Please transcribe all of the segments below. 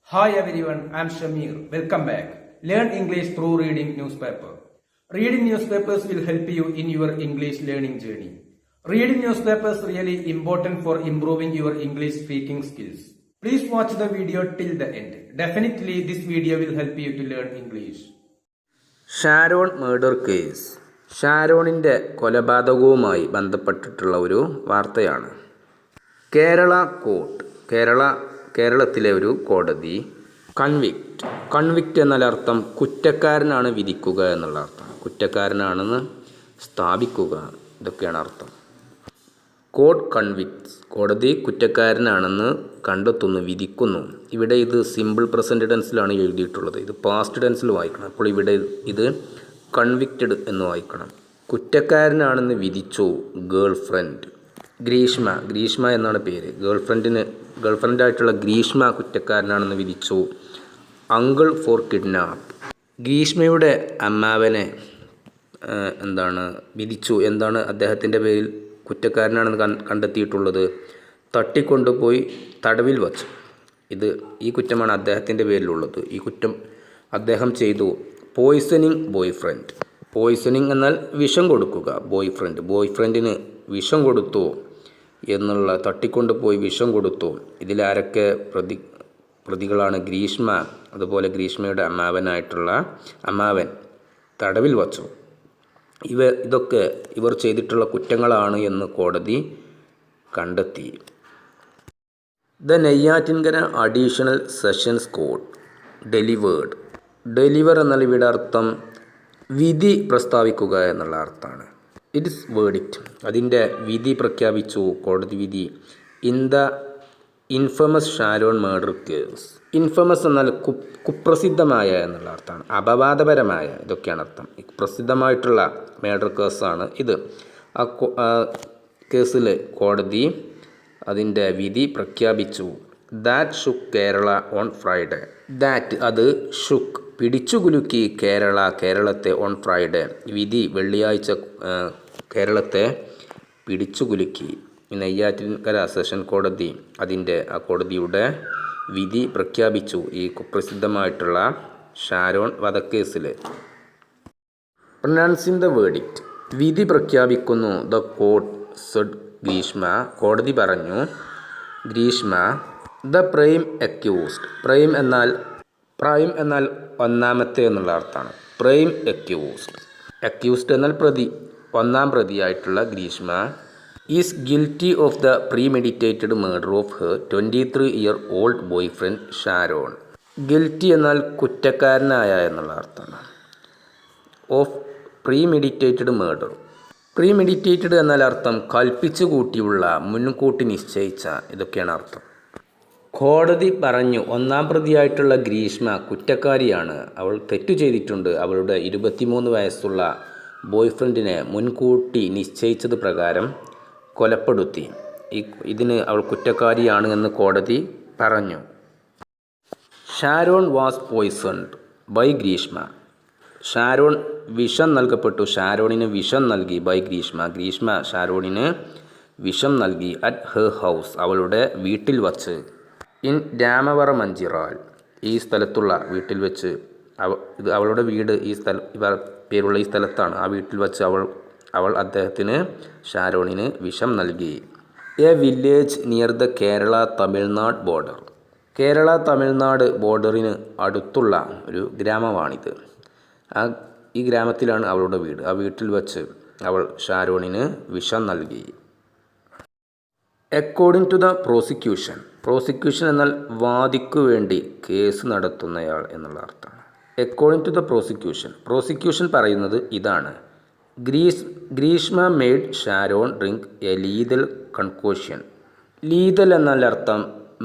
Hi everyone, I am Shamir. Welcome back. Learn English through reading newspaper. Reading newspapers will help you in your English learning journey. Reading newspapers really important for improving your English speaking skills. Please watch the video till the end. Definitely this video will help you to learn English. Sharon murder case. ഷാരോണിൻ്റെ കൊലപാതകവുമായി ബന്ധപ്പെട്ടിട്ടുള്ള ഒരു വാർത്തയാണ്. Kerala court, കേരളത്തിലെ ഒരു കോടതി convict എന്നാൽ അർത്ഥം കുറ്റക്കാരനാണ് വിധിക്കുക എന്നുള്ള അർത്ഥം. കുറ്റക്കാരനാണെന്ന് സ്ഥാപിക്കുക, ഇതൊക്കെയാണ് അർത്ഥം. കോർട്ട് കൺവിക്ട്സ്, കോടതി കുറ്റക്കാരനാണെന്ന് കണ്ടെത്തുന്നു, വിധിക്കുന്നു. ഇവിടെ ഇത് സിമ്പിൾ പ്രസൻറ്റ് ടെൻസിലാണ് എഴുതിയിട്ടുള്ളത്. ഇത് പാസ്റ്റ് ടെൻസിൽ വായിക്കണം. അപ്പോൾ ഇവിടെ ഇത് കൺവിക്റ്റഡ് എന്ന് വായിക്കണം. കുറ്റക്കാരനാണെന്ന് വിധിച്ചു ഗേൾ ഫ്രണ്ട് ഗ്രീഷ്മ എന്നാണ് പേര്. ഗേൾഫ്രണ്ടായിട്ടുള്ള ഗ്രീഷ്മ കുറ്റക്കാരനാണെന്ന് വിധിച്ചു. അങ്കിൾ ഫോർ കിഡ്നാപ്പ്, ഗ്രീഷ്മയുടെ അമ്മാവനെ വിധിച്ചു. എന്താണ് അദ്ദേഹത്തിൻ്റെ പേരിൽ കുറ്റക്കാരനാണെന്ന് കണ്ടെത്തിയിട്ടുള്ളത്? തട്ടിക്കൊണ്ടുപോയി തടവിൽ വച്ചു. ഈ കുറ്റമാണ് അദ്ദേഹത്തിൻ്റെ പേരിലുള്ളത്. ഈ കുറ്റം അദ്ദേഹം ചെയ്തു. പോയ്സണിങ് ബോയ്ഫ്രണ്ട്, പോയ്സണിങ് എന്നാൽ വിഷം കൊടുക്കുക. ബോയ്ഫ്രണ്ടിന് വിഷം കൊടുത്തു എന്നുള്ള, തട്ടിക്കൊണ്ടുപോയി വിഷം കൊടുത്തു. ഇതിലാരൊക്കെ പ്രതികളാണ്? ഗ്രീഷ്മ, അതുപോലെ ഗ്രീഷ്മയുടെ അമ്മാവൻ തടവിൽ വച്ചു. ഇതൊക്കെ ഇവർ ചെയ്തിട്ടുള്ള കുറ്റങ്ങളാണ് എന്ന് കോടതി കണ്ടെത്തി. The Neyyattinkara additional sessions court deliver എന്നാൽ ഇവിടെ അർത്ഥം വിധി പ്രസ്താവിക്കുക എന്നുള്ള അർത്ഥമാണ്. ഇറ്റ്സ് വേർഡിക്റ്റ്, അതിൻ്റെ വിധി പ്രഖ്യാപിച്ചു, കോടതി വിധി. In the infamous Sharon murder case. Infamous എന്നാൽ കുപ്രസിദ്ധമായ എന്നുള്ള അർത്ഥമാണ്. അപവാദപരമായ, ഇതൊക്കെയാണ് അർത്ഥം. പ്രസിദ്ധമായിട്ടുള്ള മേർഡർ കേസാണ് ഇത്. ആ കേസിൽ കോടതി അതിൻ്റെ വിധി പ്രഖ്യാപിച്ചു. That shook Kerala on Friday. അത് ഷുക്ക് പിടിച്ചുകുലുക്കി കേരളത്തെ ഓൺ ഫ്രൈഡേ. വിധി വെള്ളിയാഴ്ച കേരളത്തെ പിടിച്ചുകുലുക്കി. നെയ്യാറ്റിൻകര സെഷൻ കോടതി ആ കോടതിയുടെ വിധി പ്രഖ്യാപിച്ചു ഈ കുപ്രസിദ്ധമായിട്ടുള്ള ഷാരോൺ വധക്കേസിൽ. പ്രൊനൗൺസിങ് ദ വേർഡിക്റ്റ്, വിധി പ്രഖ്യാപിക്കുന്നു. ദ കോർട്ട് സെഡ് ഗ്രീഷ്മ, കോടതി പറഞ്ഞു. Greeshma the prime accused, prime എന്നാൽ ഒന്നാമത്തെ എന്നുള്ള അർത്ഥമാണ്. പ്രൈം അക്യൂസ്ഡ് എന്നാൽ പ്രതി, ഒന്നാം പ്രതിയായിട്ടുള്ള Greeshma is guilty of the premeditated murder of her 23-year-old boyfriend Sharon. Guilty എന്നാൽ കുറ്റക്കാരനായ എന്നുള്ള അർത്ഥമാണ്. ഓഫ് പ്രീമെഡിറ്റേറ്റഡ് മർഡർ, പ്രീമെഡിറ്റേറ്റഡ് എന്നാൽ അർത്ഥം കൽപ്പിച്ചു കൂട്ടിയുള്ള, മുൻകൂട്ടി നിശ്ചയിച്ച, ഇതൊക്കെയാണ് അർത്ഥം. കോടതി പറഞ്ഞു ഒന്നാം പ്രതിയായിട്ടുള്ള ഗ്രീഷ്മ കുറ്റക്കാരിയാണ്. അവൾ തെറ്റു ചെയ്തിട്ടുണ്ട്. അവളുടെ 23 വയസ്സുള്ള ബോയ്ഫ്രണ്ടിനെ മുൻകൂട്ടി നിശ്ചയിച്ചത് പ്രകാരം കൊലപ്പെടുത്തി. ഇതിന് അവൾ കുറ്റക്കാരിയാണ് എന്ന് കോടതി പറഞ്ഞു. Sharon was poisoned by Greeshma. Sharon വിഷം നൽകപ്പെട്ടു. ഷാരോണിന് വിഷം നൽകി. ബൈ ഗ്രീഷ്മ ഷാരോണിന് വിഷം നൽകി. അറ്റ് ഹെർ ഹൗസ്, അവളുടെ വീട്ടിൽ വച്ച്. ഇൻ രാമവറ മഞ്ചിറാൽ, ഈ സ്ഥലത്തുള്ള വീട്ടിൽ വെച്ച്. ഇത് അവളുടെ വീട് പേരുള്ള ഈ സ്ഥലത്താണ്. ആ വീട്ടിൽ വച്ച് അവൾ അദ്ദേഹത്തിന്, ഷാരോണിന് വിഷം നൽകി. A village near the Kerala Tamil Nadu border, Kerala Tamil Nadu ബോർഡറിന് അടുത്തുള്ള ഒരു ഗ്രാമമാണിത്. ഈ ഗ്രാമത്തിലാണ് അവളുടെ വീട്. ആ വീട്ടിൽ വച്ച് അവൾ ഷാരോണിന് വിഷം നൽകി. അക്കോർഡിംഗ് ടു ദ പ്രോസിക്യൂഷൻ എന്നാൽ വാദിക്കു വേണ്ടി കേസ് നടത്തുന്നയാൾ എന്നുള്ള അർത്ഥമാണ്. അക്കോർഡിംഗ് ടു ദ പ്രോസിക്യൂഷൻ പറയുന്നത് ഇതാണ്. Greeshma made Sharon drink a lethal concoction. Lethal എന്നാൽ അർത്ഥം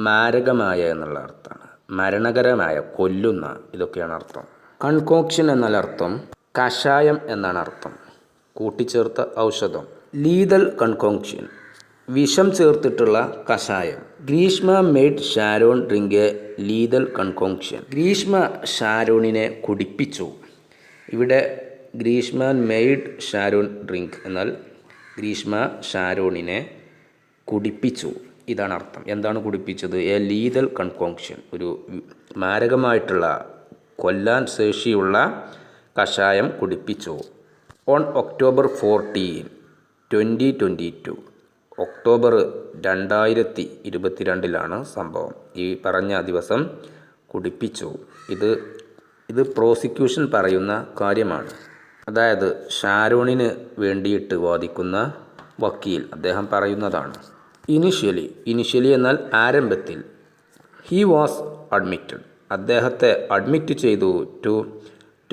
മാരകമായ എന്നുള്ള അർത്ഥമാണ്. മരണകരമായ, കൊല്ലുന്ന, ഇതൊക്കെയാണ് അർത്ഥം. കൺകോക്ഷൻ എന്നാൽ അർത്ഥം കഷായം എന്നാണ് അർത്ഥം, കൂട്ടിച്ചേർത്ത ഔഷധം. ലീതൽ കൺകോക്ഷൻ, വിഷം ചേർത്തിട്ടുള്ള കഷായം. Greeshma made Sharon drink a lethal concoction. Greeshma ഷാരോണിനെ കുടിപ്പിച്ചു. ഇവിടെ ഗ്രീഷ്മ മെയ്ഡ് ഷാരോൺ ഡ്രിങ്ക് എന്നാൽ ഗ്രീഷ്മ ഷാരോണിനെ കുടിപ്പിച്ചു. ഇതാണ് അർത്ഥം. എന്താണ് കുടിപ്പിച്ചത്? എ ലീതൽ കൺകോങ്ഷൻ, ഒരു മാരകമായിട്ടുള്ള കൊല്ലാൻ ശേഷിയുള്ള കഷായം കുടിപ്പിച്ചു. ഓൺ ഒക്ടോബർ 14, 2022, ഒക്ടോബർ 2022 സംഭവം. ഈ പറഞ്ഞ ദിവസം കുടിപ്പിച്ചു. ഇത് പ്രോസിക്യൂഷൻ പറയുന്ന കാര്യമാണ്. അതായത് ഷാരോണിന് വേണ്ടിയിട്ട് വാദിക്കുന്ന വക്കീൽ അദ്ദേഹം പറയുന്നതാണ്. ഇനിഷ്യലി എന്നാൽ ആരംഭത്തിൽ. ഹി വാസ് അഡ്മിറ്റഡ്, അദ്ദേഹത്തെ അഡ്മിറ്റ് ചെയ്തു to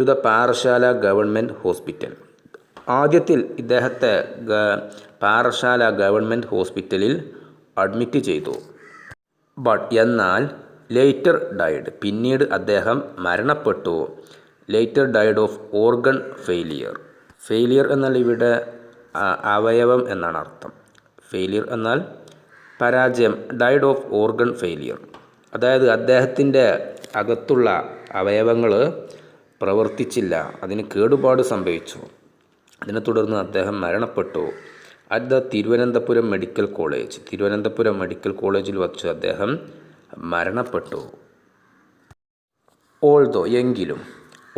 the Parassala government hospital. ആദ്യത്തിൽ ഇദ്ദേഹത്തെ പാറശാല ഗവൺമെൻറ് ഹോസ്പിറ്റലിൽ അഡ്മിറ്റ് ചെയ്തു. എന്നാൽ ലേറ്റർ ഡൈഡ്, പിന്നീട് അദ്ദേഹം മരണപ്പെട്ടു. Later died of organ failure എന്നാൽ ഇവിടെ അവയവം എന്നാണ് അർത്ഥം. ഫെയിലിയർ എന്നാൽ പരാജയം. ഡൈഡ് ഓഫ് ഓർഗൺ ഫെയിലിയർ, അതായത് അദ്ദേഹത്തിൻ്റെ അകത്തുള്ള അവയവങ്ങൾ പ്രവർത്തിച്ചില്ല, അതിന് കേടുപാട് സംഭവിച്ചു. അതിനെ തുടർന്ന് അദ്ദേഹം മരണപ്പെട്ടു. അറ്റ് ദ തിരുവനന്തപുരം മെഡിക്കൽ കോളേജിൽ വച്ച് അദ്ദേഹം മരണപ്പെട്ടു.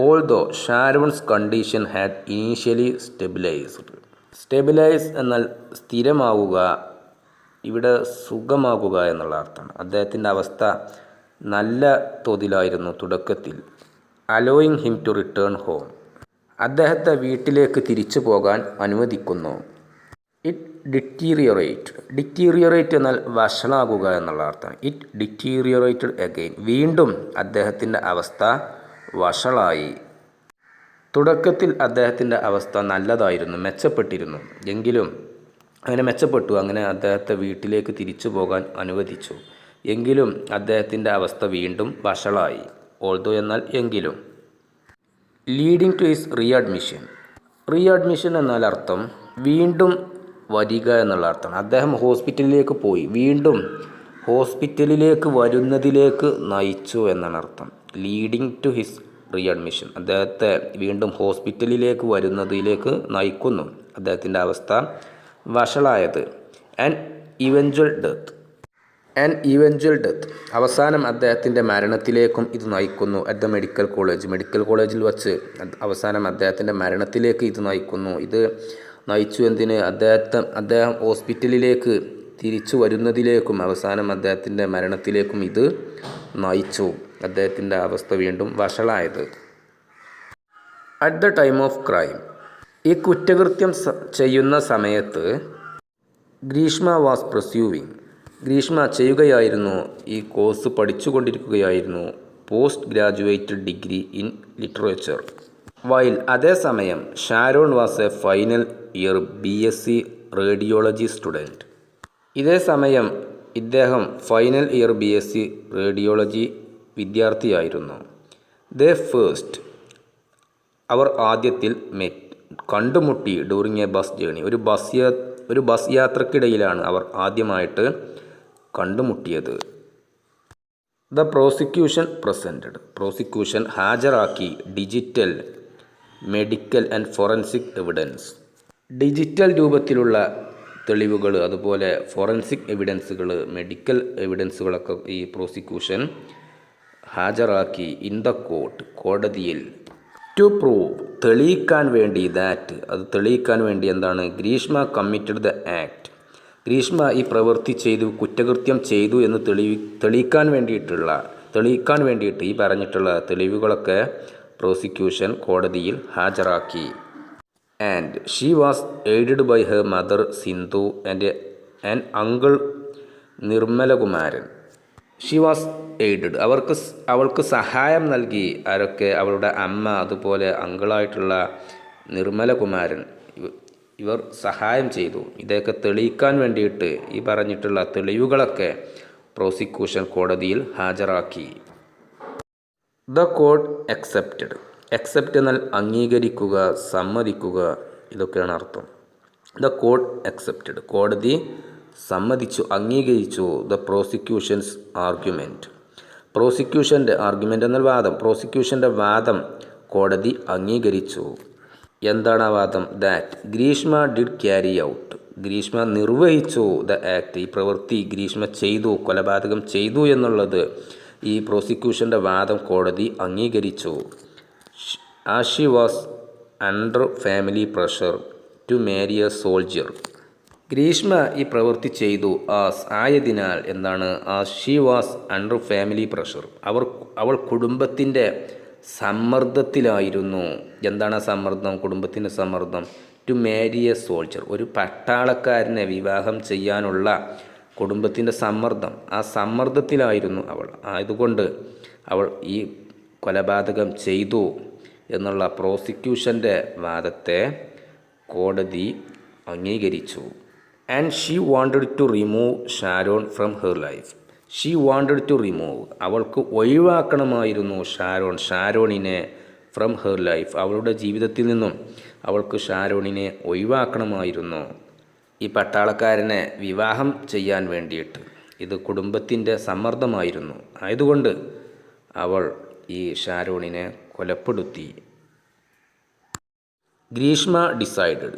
Although Sharon's condition had initially stabilise എന്നാൽ സ്ഥിരമാവുക, ഇവിടെ സുഖമാകുക എന്നുള്ള അർത്ഥമാണ്. അദ്ദേഹത്തിൻ്റെ അവസ്ഥ നല്ല തോതിലായിരുന്നു തുടക്കത്തിൽ. Allowing him to return home, അദ്ദേഹത്തെ വീട്ടിലേക്ക് തിരിച്ചു പോകാൻ അനുവദിക്കുന്നു. ഇറ്റ് ഡിറ്റീറിയറേറ്റ് എന്നാൽ വഷളാകുക എന്നുള്ള അർത്ഥം. ഇറ്റ് ഡിറ്റീറിയറേറ്റഡ് അഗെയിൻ, വീണ്ടും അദ്ദേഹത്തിൻ്റെ അവസ്ഥ വഷളായി. തുടക്കത്തിൽ അദ്ദേഹത്തിൻ്റെ അവസ്ഥ നല്ലതായിരുന്നു, മെച്ചപ്പെട്ടിരുന്നു. എങ്കിലും അങ്ങനെ മെച്ചപ്പെട്ടു, അങ്ങനെ അദ്ദേഹത്തെ വീട്ടിലേക്ക് തിരിച്ചു പോകാൻ അനുവദിച്ചു. എങ്കിലും അദ്ദേഹത്തിൻ്റെ അവസ്ഥ വീണ്ടും വഷളായി. ഓൾദോ എന്നാൽ എങ്കിലും. ലീഡിങ് ടു ഹിസ് റീഅഡ്മിഷൻ എന്നാൽ അർത്ഥം വീണ്ടും വരിക എന്നുള്ള അർത്ഥമാണ്. അദ്ദേഹം ഹോസ്പിറ്റലിലേക്ക് പോയി, വീണ്ടും ഹോസ്പിറ്റലിലേക്ക് വരുന്നതിലേക്ക് നയിച്ചു എന്നാണ് അർത്ഥം. ലീഡിങ് ടു ഹിസ് റീഅഡ്മിഷൻ, അദ്ദേഹത്തെ വീണ്ടും ഹോസ്പിറ്റലിലേക്ക് വരുന്നതിലേക്ക് നയിക്കുന്നു. അദ്ദേഹത്തിൻ്റെ അവസ്ഥ വഷളായത്. ആൻ ഇവഞ്ച്വൽ ഡെത്ത്, അവസാനം അദ്ദേഹത്തിൻ്റെ മരണത്തിലേക്കും ഇത് നയിക്കുന്നു. അറ്റ് ദ മെഡിക്കൽ കോളേജിൽ വച്ച് അവസാനം അദ്ദേഹത്തിൻ്റെ മരണത്തിലേക്ക് ഇത് നയിക്കുന്നു. ഇത് നയിച്ചു എന്തിന്? അദ്ദേഹം ഹോസ്പിറ്റലിലേക്ക് തിരിച്ചു വരുന്നതിലേക്കും അവസാനം അദ്ദേഹത്തിൻ്റെ മരണത്തിലേക്കും ഇത് നയിച്ചു. അദ്ദേഹത്തിൻ്റെ അവസ്ഥ വീണ്ടും വഷളായത്. At the time of crime, ഈ കുറ്റകൃത്യം ചെയ്യുന്ന സമയത്ത് ഗ്രീഷ്മ വാസ് പ്രസ്യൂവിങ്, ഗ്രീഷ്മ ചെയ്യുകയായിരുന്നു, ഈ കോഴ്സ് പഠിച്ചുകൊണ്ടിരിക്കുകയായിരുന്നു, post graduate degree in literature. While, അതേസമയം Sharon was a final year BSc radiology student. ഇതേ സമയം ഇദ്ദേഹം ഫൈനൽ ഇയർ BSc റേഡിയോളജി വിദ്യാർത്ഥിയായിരുന്നു. അവർ ആദ്യത്തിൽ കണ്ടുമുട്ടി ഡ്യൂറിങ് എ ബസ് ജേണി, ഒരു ബസ് യാത്രക്കിടയിലാണ് അവർ ആദ്യമായിട്ട് കണ്ടുമുട്ടിയത്. ദ പ്രോസിക്യൂഷൻ പ്രോസിക്യൂഷൻ ഹാജരാക്കി digital, medical and forensic evidence, digital രൂപത്തിലുള്ള തെളിവുകൾ, അതുപോലെ ഫോറൻസിക് എവിഡൻസുകൾ, മെഡിക്കൽ എവിഡൻസുകളൊക്കെ ഈ പ്രോസിക്യൂഷൻ ഹാജരാക്കി. ഇൻ ദ കോടതിയിൽ. ടു പ്രൂവ്, തെളിയിക്കാൻ വേണ്ടി എന്താണ്? Greeshma committed the act, Greeshma ഈ പ്രവൃത്തി ചെയ്തു, കുറ്റകൃത്യം ചെയ്തു എന്ന് തെളിയിക്കാൻ വേണ്ടിയിട്ട് ഈ പറഞ്ഞിട്ടുള്ള തെളിവുകളൊക്കെ പ്രോസിക്യൂഷൻ കോടതിയിൽ ഹാജരാക്കി. And she was aided by her mother Sindhu and uncle Nirmalakumaran. She was aided, അവൾക്ക് സഹായം നൽകി ആരൊക്കെ? അവളുടെ അമ്മ, അതുപോലെ അങ്കിളായിട്ടുള്ള നിർമ്മലകുമാരൻ, ഇവർ സഹായം ചെയ്തു. ഇതൊക്കെ തെളിയിക്കാൻ വേണ്ടിയിട്ട് ഈ പറഞ്ഞിട്ടുള്ള തെളിവുകളൊക്കെ പ്രോസിക്യൂഷൻ കോടതിയിൽ ഹാജരാക്കി. ദ കോർട്ട് അക്സെപ്റ്റ് എന്നാൽ അംഗീകരിക്കുക, സമ്മതിക്കുക, ഇതൊക്കെയാണ് അർത്ഥം. ദ കോർട്ട് അക്സെപ്റ്റഡ്, കോടതി സമ്മതിച്ചു, അംഗീകരിച്ചു. ദ പ്രോസിക്യൂഷൻസ് ആർഗ്യുമെൻറ്റ്, പ്രോസിക്യൂഷൻ്റെ ആർഗ്യുമെൻ്റ് എന്നാൽ വാദം, പ്രോസിക്യൂഷൻ്റെ വാദം കോടതി അംഗീകരിച്ചു. എന്താണ് ആ വാദം? That Greeshma did carry out, Greeshma നിർവഹിച്ചു ദ ആക്ട്, ഈ പ്രവൃത്തി ഗ്രീഷ്മ ചെയ്തു, കൊലപാതകം ചെയ്തു എന്നുള്ളത് ഈ പ്രോസിക്യൂഷൻ്റെ വാദം കോടതി അംഗീകരിച്ചു. As she was under family pressure to marry a soldier. Greeshma ഈ പ്രവൃത്തി ചെയ്തു ആയതിനാൽ എന്താണ്, as she was under family pressure, അവൾ കുടുംബത്തിൻ്റെ സമ്മർദ്ദത്തിലായിരുന്നു. എന്താണ് ആ സമ്മർദ്ദം? കുടുംബത്തിൻ്റെ സമ്മർദ്ദം. ടു മാരി എ സോൾജർ, ഒരു പട്ടാളക്കാരനെ വിവാഹം ചെയ്യാനുള്ള കുടുംബത്തിൻ്റെ സമ്മർദ്ദം, ആ സമ്മർദ്ദത്തിലായിരുന്നു അവൾ. ആയതുകൊണ്ട് അവൾ ഈ കൊലപാതകം ചെയ്തു എന്നുള്ള പ്രോസിക്യൂഷൻ്റെ വാദത്തെ കോടതി അംഗീകരിച്ചു. And she wanted to remove Sharon from her life. She wanted to remove, അവൾക്ക് ഒഴിവാക്കണമായിരുന്നു ഷാരോണിനെ ഫ്രം ഹെർ ലൈഫ്, അവളുടെ ജീവിതത്തിൽ നിന്നും അവൾക്ക് ഷാരോണിനെ ഒഴിവാക്കണമായിരുന്നു. ഈ പട്ടാളക്കാരനെ വിവാഹം ചെയ്യാൻ വേണ്ടിയിട്ട് ഇത് കുടുംബത്തിൻ്റെ സമ്മർദ്ദമായിരുന്നു. ആയതുകൊണ്ട് അവൾ ഈ ഷാരോണിനെ കൊലപ്പെടുത്തി.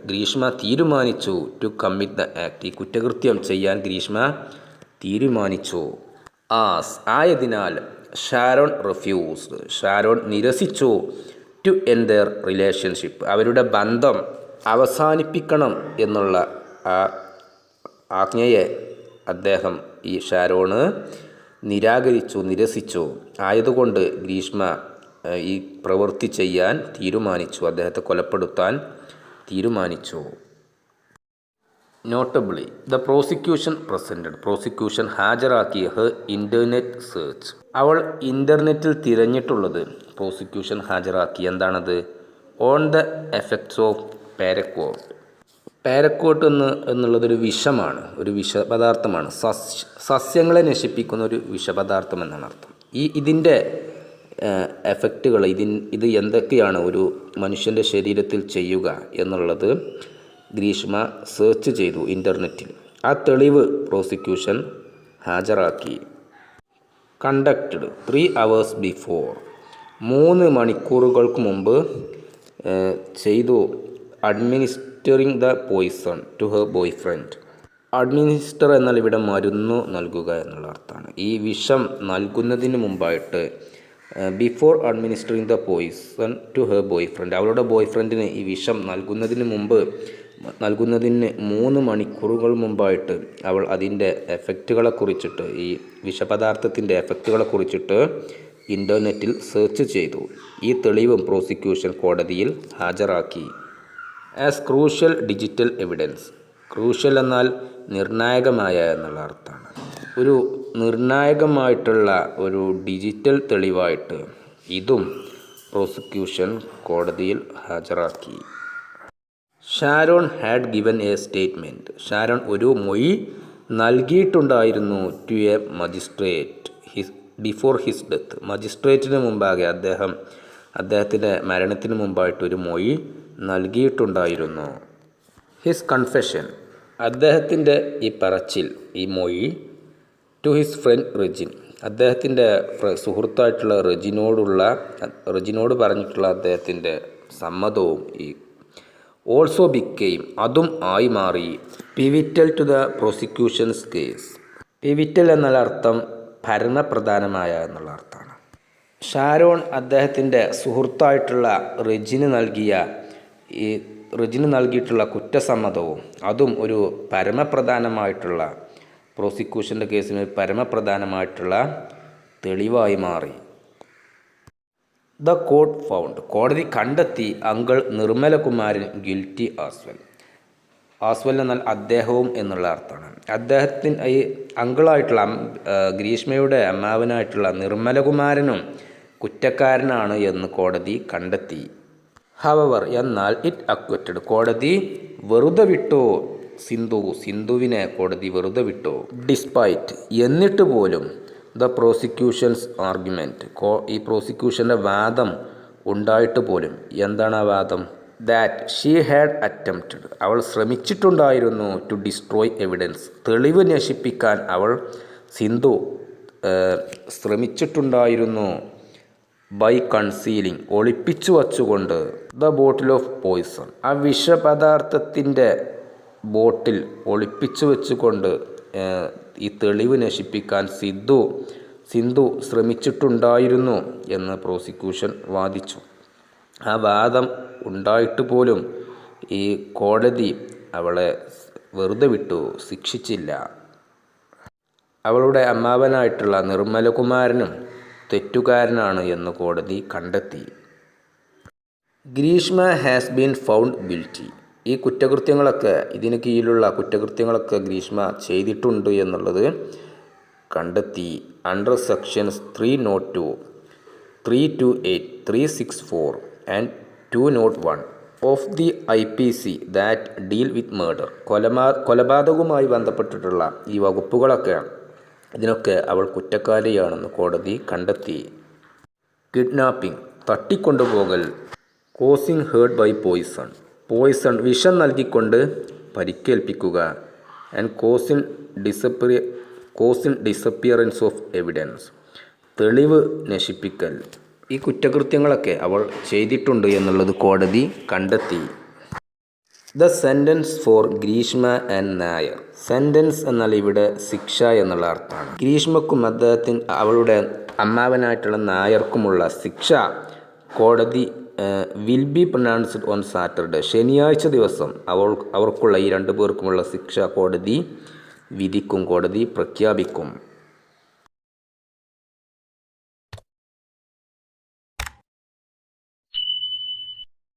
ഗ്രീഷ്മ തീരുമാനിച്ചു ടു കമ്മിറ്റ് ദ ആക്ട്, ഈ കുറ്റകൃത്യം ചെയ്യാൻ ഗ്രീഷ്മ തീരുമാനിച്ചു. ആയതിനാൽ ഷാരോൺ റിഫ്യൂസ്ഡ്, ഷാരോൺ നിരസിച്ചു ടു എൻഡ് ദെയർ റിലേഷൻഷിപ്പ്, അവരുടെ ബന്ധം അവസാനിപ്പിക്കണം എന്നുള്ള ആ ആജ്ഞയെ ഈ ഷാരോണ് നിരസിച്ചു. ആയതുകൊണ്ട് ഗ്രീഷ്മ ഈ പ്രവൃത്തി ചെയ്യാൻ തീരുമാനിച്ചു, അദ്ദേഹത്തെ കൊലപ്പെടുത്താൻ തീരുമാനിച്ചു. നോട്ടബിളി ദ പ്രോസിക്യൂഷൻ ഹാജരാക്കിയ ഇൻ്റർനെറ്റ് സെർച്ച്, അവൾ ഇൻ്റർനെറ്റിൽ തിരഞ്ഞിട്ടുള്ളത് പ്രോസിക്യൂഷൻ ഹാജരാക്കി എന്താണത്, ഓൺ ദ എഫക്ട്സ് ഓഫ് പാരക്വോട്ട് എന്നുള്ളതൊരു വിഷമാണ്, ഒരു വിഷപദാർത്ഥമാണ്, സസ്യങ്ങളെ നശിപ്പിക്കുന്ന ഒരു വിഷപദാർത്ഥം എന്നാണ് അർത്ഥം. ഇതിൻ്റെ എഫക്റ്റുകൾ, ഇത് എന്തൊക്കെയാണ് ഒരു മനുഷ്യൻ്റെ ശരീരത്തിൽ ചെയ്യുക എന്നുള്ളത് ഗ്രീഷ്മ സെർച്ച് ചെയ്തു ഇൻ്റർനെറ്റിൽ. ആ തെളിവ് പ്രോസിക്യൂഷൻ ഹാജരാക്കി. കണ്ടക്റ്റഡ് 3 hours ബിഫോർ, 3 മണിക്കൂറുകൾക്ക് മുമ്പ് ചെയ്തു. Administering the poison to her boyfriend. Administer എന്നാൽ ഇവിടെ മരുന്ന് നൽകുക എന്നുള്ള അർത്ഥമാണ്. ഈ വിഷം നൽകുന്നതിന് മുമ്പായിട്ട് before administering the poison to her boyfriend, അവളുടെ ബോയ് ഫ്രണ്ടിന് ഈ വിഷം നൽകുന്നതിന് 3 മണിക്കൂറുകൾ മുമ്പായിട്ട് അവൾ അതിൻ്റെ എഫക്റ്റുകളെക്കുറിച്ചിട്ട്, ഈ വിഷപദാർത്ഥത്തിൻ്റെ എഫക്റ്റുകളെക്കുറിച്ചിട്ട് ഇൻ്റർനെറ്റിൽ സെർച്ച് ചെയ്തു. ഈ തെളിവും പ്രോസിക്യൂഷൻ കോടതിയിൽ ഹാജരാക്കി. As crucial digital evidence, crucial എന്നാൽ നിർണായകമായ എന്നുള്ള അർത്ഥമാണ്. ഒരു നിർണായകമായിട്ടുള്ള ഒരു ഡിജിറ്റൽ തെളിവായിട്ട് ഇതും പ്രോസിക്യൂഷൻ കോടതിയിൽ ഹാജരാക്കി. Sharon had given a statement, Sharon ഒരു മൊഴി നൽകിയിട്ടുണ്ടായിരുന്നു to a magistrate before his death, മജിസ്ട്രേറ്റിന് മുമ്പാകെ അദ്ദേഹത്തിൻ്റെ മരണത്തിന് മുമ്പായിട്ട് ഒരു മൊഴി നൽകിയിട്ടുണ്ടായിരുന്നു. ഹിസ് കൺഫെഷൻ, അദ്ദേഹത്തിൻ്റെ ഈ പറച്ചിൽ, ഈ മൊഴി, ടു ഹിസ് ഫ്രണ്ട് റെജിൻ, അദ്ദേഹത്തിൻ്റെ സുഹൃത്തായിട്ടുള്ള റെജിനോട് പറഞ്ഞിട്ടുള്ള അദ്ദേഹത്തിൻ്റെ സമ്മതവും ഈ ഓൾസോ ബിക്കെയിം, അതും ആയി മാറി, pivotal to the prosecutions case. Pivotal എന്നുള്ള അർത്ഥം പരമപ്രധാനമായ എന്നുള്ള അർത്ഥമാണ്. ഷാരോൺ അദ്ദേഹത്തിൻ്റെ സുഹൃത്തായിട്ടുള്ള റെജിന് നൽകിയിട്ടുള്ള കുറ്റസമ്മതവും അതും ഒരു പരമപ്രധാനമായിട്ടുള്ള, പ്രോസിക്യൂഷൻ്റെ കേസിന് പരമപ്രധാനമായിട്ടുള്ള തെളിവായി മാറി. ദ കോർട്ട് ഫൗണ്ട്, കോടതി കണ്ടെത്തി അങ്കിൾ നിർമ്മലകുമാരൻ ഗിൽറ്റി ആസ്വൽ എന്നാൽ അദ്ദേഹവും എന്നുള്ള അർത്ഥമാണ്. അദ്ദേഹത്തിന് ഈ അങ്കിളായിട്ടുള്ള ഗ്രീഷ്മയുടെ അമ്മാവനായിട്ടുള്ള നിർമ്മലകുമാരനും കുറ്റക്കാരനാണ് എന്ന് കോടതി കണ്ടെത്തി. ഹവവർ എന്നാൽ ഇറ്റ് അക്വറ്റഡ്, കോടതി വെറുതെ വിട്ടു. സിന്ധുവിനെ കോടതി വെറുതെ വിട്ടു. ഡിസ്പൈറ്റ് എന്നിട്ട് പോലും ദ പ്രോസിക്യൂഷൻസ് ആർഗ്യുമെൻറ്റ്, ഈ പ്രോസിക്യൂഷൻ്റെ വാദം ഉണ്ടായിട്ട് പോലും, എന്താണ് ആ വാദം, ദാറ്റ് ഷീ ഹാഡ് അറ്റംപ്റ്റഡ്, അവൾ ശ്രമിച്ചിട്ടുണ്ടായിരുന്നു, ടു ഡിസ്ട്രോയ് എവിഡൻസ്, തെളിവ് നശിപ്പിക്കാൻ സിന്ധു ശ്രമിച്ചിട്ടുണ്ടായിരുന്നു, ബൈ കൺസീലിംഗ്, ഒളിപ്പിച്ചു വച്ചുകൊണ്ട്, ദ ബോട്ടിൽ ഓഫ് പോയിസൺ, ആ വിഷപദാർത്ഥത്തിൻ്റെ ബോട്ടിൽ ഒളിപ്പിച്ചു വെച്ചുകൊണ്ട് ഈ തെളിവ് നശിപ്പിക്കാൻ സിന്ധു ശ്രമിച്ചിട്ടുണ്ടായിരുന്നു എന്ന് പ്രോസിക്യൂഷൻ വാദിച്ചു. ആ വാദം ഉണ്ടായിട്ട് പോലും ഈ കോടതി അവളെ വെറുതെ വിട്ടു, ശിക്ഷിച്ചില്ല. അവളുടെ അമ്മാവനായിട്ടുള്ള നിർമ്മലകുമാരനും തെറ്റുകാരനാണ് എന്ന് കോടതി കണ്ടെത്തി. Greeshma has been found guilty. ഈ കുറ്റകൃത്യങ്ങളൊക്കെ, ഇതിന് കീഴിലുള്ള കുറ്റകൃത്യങ്ങളൊക്കെ ഗ്രീഷ്മ ചെയ്തിട്ടുണ്ട് എന്നുള്ളത് കണ്ടെത്തി. Under sections 302, 328, 364 and 201 of the IPC that deal with murder. കൊലപാതകവുമായി ബന്ധപ്പെട്ടിട്ടുള്ള ഈ വകുപ്പുകളൊക്കെ, ഇതിനൊക്കെ അവൾ കുറ്റക്കാരിയാണെന്ന് കോടതി കണ്ടെത്തി. കിഡ്നാപ്പിംഗ്, തട്ടിക്കൊണ്ടുപോകൽ. കോസിങ് ഹേർട്ട് ബൈ പോയിസൺ വിഷം നൽകിക്കൊണ്ട് പരിക്കേൽപ്പിക്കുക. And causing disappearance of evidence, തെളിവ് നശിപ്പിക്കൽ. ഈ കുറ്റകൃത്യങ്ങളൊക്കെ അവൾ ചെയ്തിട്ടുണ്ട് എന്നുള്ളത് കോടതി കണ്ടെത്തി. The sentence for Greeshma and Nair. Sentence എന്നാൽ ഇവിടെ ശിക്ഷ എന്നുള്ള അർത്ഥമാണ്. ഗ്രീഷ്മക്കും അവളുടെ അമ്മാവനായിട്ടുള്ള നായർക്കുമുള്ള ശിക്ഷ കോടതി will be pronounced on Saturday. ശനിയാഴ്ച ദിവസം അവർക്കുള്ള ഈ 2 പേർക്കുമുള്ള ശിക്ഷ കോടതി വിധിക്കും, കോടതി പ്രഖ്യാപിക്കും.